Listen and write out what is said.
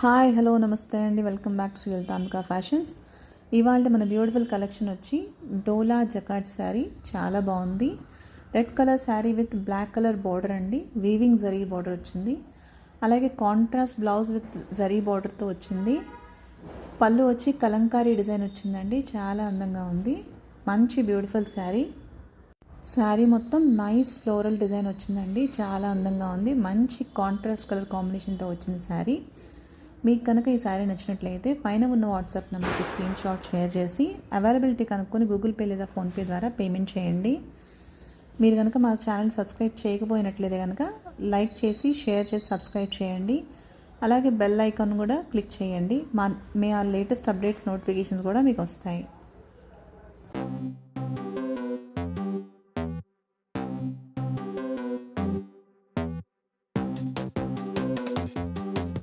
Hi hello నమస్తే అండి, welcome back to సుల్తాన్కా fashions. ఇవాళ మన బ్యూటిఫుల్ కలెక్షన్ వచ్చి డోలా జకాట్ శారీ. చాలా బాగుంది. Red colour sari with black colour border అండి, వీవింగ్ జరీ బార్డర్ వచ్చింది. అలాగే కాంట్రాస్ట్ బ్లౌజ్ విత్ జరీ బార్డర్తో వచ్చింది. పళ్ళు వచ్చి కలంకారీ డిజైన్ వచ్చిందండి, చాలా అందంగా ఉంది. మంచి బ్యూటిఫుల్ శారీ. శారీ మొత్తం నైస్ ఫ్లోరల్ డిజైన్ వచ్చిందండి, చాలా అందంగా ఉంది. మంచి కాంట్రాస్ట్ కలర్ కాంబినేషన్తో వచ్చిన శారీ. మీకు కనుక ఈ శారీ నచ్చినట్లయితే పైన ఉన్న వాట్సాప్ నెంబర్కి స్క్రీన్ షాట్ షేర్ చేసి అవైలబిలిటీ కనుక్కొని గూగుల్ పే లేదా ఫోన్పే ద్వారా పేమెంట్ చేయండి. మీరు కనుక మా ఛానల్ సబ్స్క్రైబ్ చేయకపోయినట్లయితే కనుక లైక్ చేసి షేర్ చేసి సబ్స్క్రైబ్ చేయండి. అలాగే బెల్ ఐకాన్ కూడా క్లిక్ చేయండి. మా లేటెస్ట్ అప్డేట్స్ నోటిఫికేషన్స్ కూడా మీకు వస్తాయి.